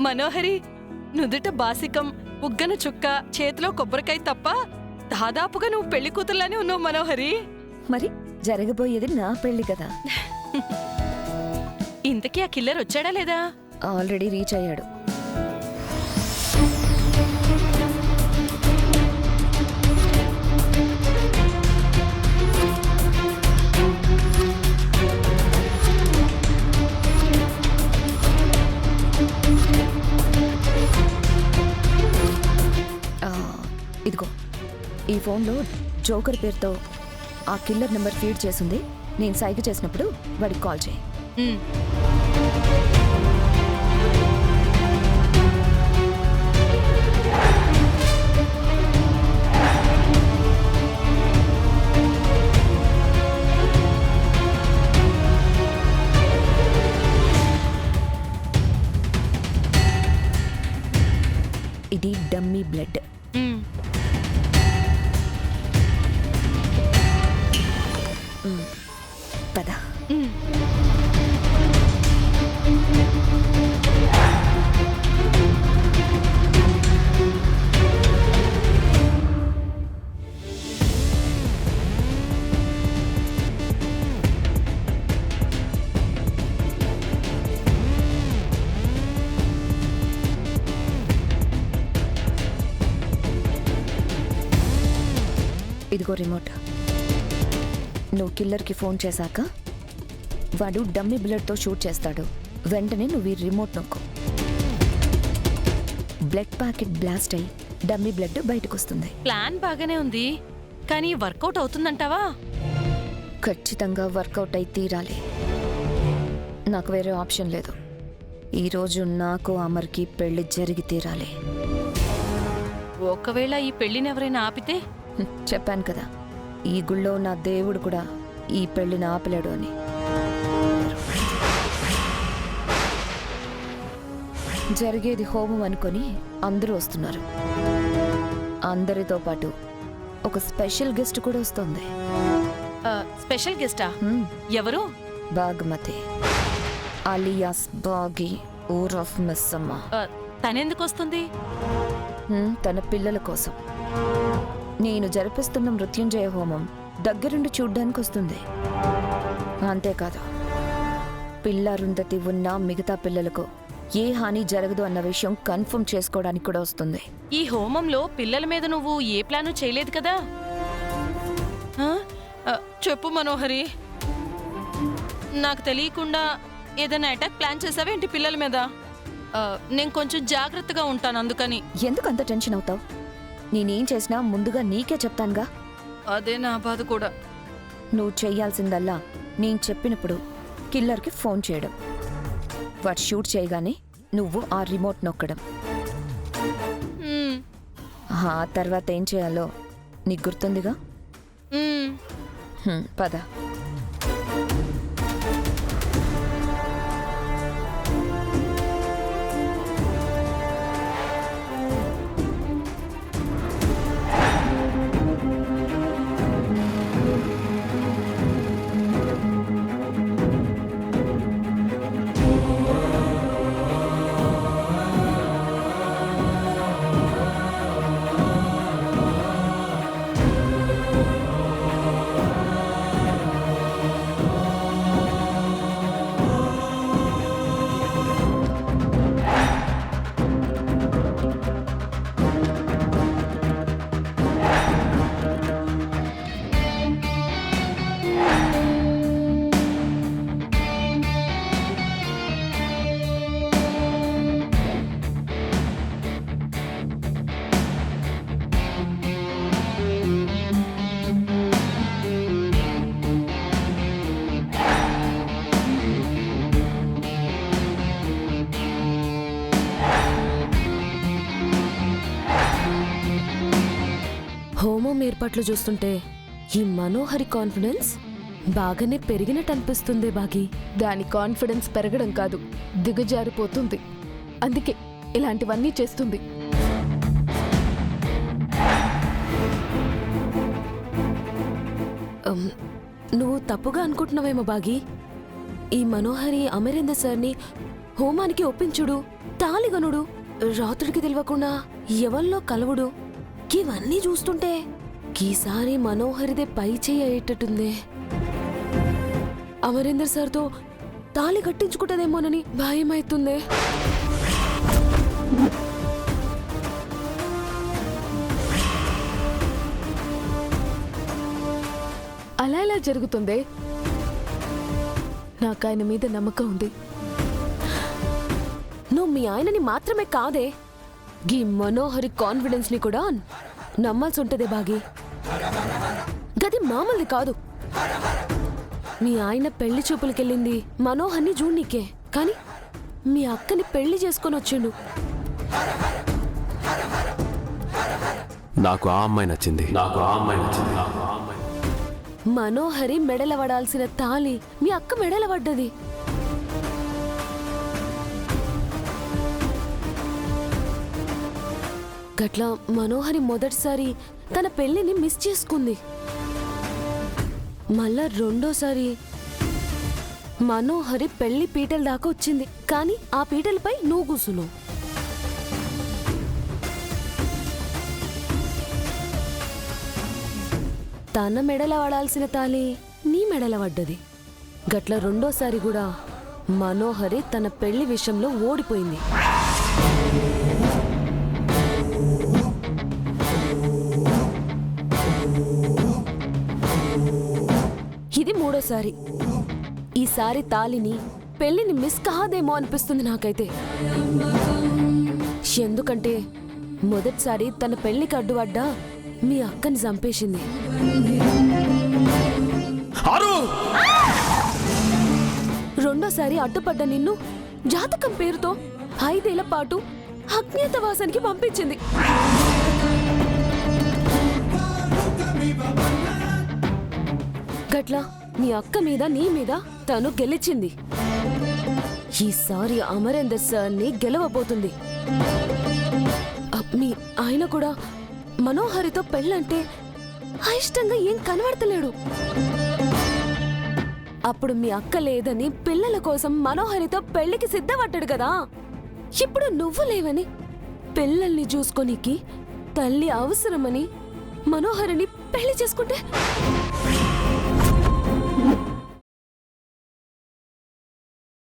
మనోహరి, నుదుట బాసికం, ఉగ్గన చుక్క, చేతిలో కొబ్బరికాయ తప్ప దాదాపుగా నువ్వు పెళ్లి కూతుర్లానే ఉన్నావు మనోహరి. మరి జరగబోయేది నా పెళ్లి కదా. ఇంతకీ ఆ కిల్లర్ వచ్చాడా లేదా? ఆల్రెడీ రీచ్ అయ్యాడు. ఇదిగో ఈ ఫోన్లో జోకర్ పేరుతో ఆ కిల్లర్ నెంబర్ ఫీడ్ చేసింది. నేను సైగ చేసినప్పుడు వాడికి కాల్ చేయి. ఇది డమ్మీ బ్లడ్. పద. ఇదిగో రిమోట్. నువ్వు కిల్లర్కి ఫోన్ చేశాక వాడు డమ్మీ బ్లడ్తో షూట్ చేస్తాడు. వెంటనే నువ్వు ఈ రిమోట్ నొక్కు. బ్లడ్ ప్యాకెట్ బ్లాస్ట్ అయ్యి డమ్మీ బ్లడ్ బయటకు వస్తుంది. ప్లాన్ బాగానే ఉంది, కానీ వర్కౌట్ అవుతుందంటావా? ఖచ్చితంగా వర్కౌట్ అయి తీరాలి. నాకు వేరే ఆప్షన్ లేదు. ఈరోజు నాకు అమర్కి పెళ్లి జరిగి తీరాలి. ఒకవేళ ఈ పెళ్లిని ఎవరైనా ఆపితే? చెప్పాను కదా, ఈ గుళ్ళో నా దేవుడు కూడా ఈ పెళ్లిని ఆపలేడు అని. జరిగేది హోమం అనుకొని అందరూ వస్తున్నారు. అందరితో పాటు ఒక స్పెషల్ గెస్ట్ కూడా వస్తుంది. స్పెషల్ గెస్టా? ఎవరు? బాగ్మతి అలియాస్ బాగి ఊర్ ఆఫ్ మిస్సమ్మ. తనెందుకు వస్తుంది? తన పిల్లల కోసం. నేను జరిపిస్తున్న మృత్యుంజయ హోమం దగ్గరుండి చూడ్డానికి వస్తుంది. అంతేకాదు, పిల్ల అరుంధతి ఉన్న మిగతా పిల్లలకు ఏ హాని జరగదు అన్న విషయం కన్ఫర్మ్ చేసుకోవడానికి కూడా వస్తుంది. ఈ హోమంలో పిల్లల మీద నువ్వు ఏ ప్లాను చేయలేదు కదా? చెప్పు మనోహరి, నాకు తెలియకుండా ఏదైనా అటాక్ ప్లాన్ చేసావేంటి పిల్లల మీద? నేను కొంచెం జాగ్రత్తగా ఉంటాను, అందుకని. ఎందుకు అంత టెన్షన్ అవుతావు? నేనేం చేసినా ముందుగా నీకే చెప్తానుగా. అదే నా బాధ కూడా. నువ్వు చెయ్యాల్సిందల్లా నేను చెప్పినప్పుడు కిల్లర్కి ఫోన్ చేయడం, వాడు షూట్ చేయగానే నువ్వు ఆ రిమోట్ నొక్కడం. ఆ తర్వాత ఏం చేయాలో నీకు గుర్తుందిగా. పద. హోమం ఏర్పాట్లు చూస్తుంటే ఈ మనోహరి కాన్ఫిడెన్స్ బాగానే పెరిగినట్టు అనిపిస్తుంది బాగి. దాని కాన్ఫిడెన్స్ పెరగడం కాదు, దిగజారిపోతుంది. అందుకే ఇలాంటివన్నీ చేస్తుంది. నువ్వు తప్పుగా అనుకుంటున్నావేమో బాగి. ఈ మనోహరి అమరేంద్ర సార్ని హోమానికి ఒప్పించుడు, తాళిగనుడు, రాత్రికి తెలియకుండా ఎవల్లో కలవుడు, ఇవన్నీ చూస్తుంటే ఈసారి మనోహరిదే పై చేయి అయ్యేటట్టుందే. అమరేందర్ సార్తో తాళి కట్టించుకుంటదేమోనని భయమైతుందే. అలా ఎలా జరుగుతుందే? నాకు ఆయన మీద నమ్మకం ఉంది. నువ్వు మీ ఆయనని మాత్రమే కాదే, గీ మనోహరి కాన్ఫిడెన్స్ ని కూడా నమ్మాల్సి ఉంటదే బాగి. గది మామూలుది కాదు. మీ ఆయన పెళ్లి చూపులకెళ్ళింది మనోహర్ని జూన్నీకే, కాని మీ అక్కని పెళ్లి చేసుకొని వచ్చిండు. నాకు ఆ అమ్మాయి నచ్చింది. మనోహరి మెడల పడాల్సిన తాళి మీ అక్క మెడల పడ్డది. గట్లా మనోహరి మొదటిసారి తన పెళ్లిని మిస్ చేసుకుంది. మళ్ళా రెండోసారి మనోహరి పెళ్లి పీటల దాకా వచ్చింది, కానీ ఆ పీటలపై నువ్వు కూసును. తన మెడల పడాల్సిన తాళి నీ మెడల పడ్డది. గట్ల రెండోసారి కూడా మనోహరి తన పెళ్లి విషయంలో ఓడిపోయింది. ఇది మూడోసారి. ఈసారి తాళిని పెళ్లిని మిస్ కాదేమో అనిపిస్తుంది నాకైతే. ఎందుకంటే మొదటిసారి తన పెళ్లికి అడ్డుపడ్డా మీ అక్కని చంపేసింది. రెండోసారి అడ్డుపడ్డ నిన్ను జాతకం పేరుతో 5 ఏళ్ల పాటు అజ్ఞాతవాసానికి పంపించింది. గట్లా నీ అక్క మీద నీ మీద తను గెలిచింది. ఈసారి అమరేందర్ సార్ని గెలవబోతుంది. మీ ఆయన కూడా మనోహరితో పెళ్ళంటే అయిష్టంగా ఏం కనబడతలేడు. అప్పుడు మీ అక్క లేదని పిల్లల కోసం మనోహరితో పెళ్లికి సిద్ధపడ్డాడు కదా. ఇప్పుడు నువ్వు లేవని పిల్లల్ని చూసుకోనికి తల్లి అవసరమని మనోహరిని పెళ్లి చేసుకుంటే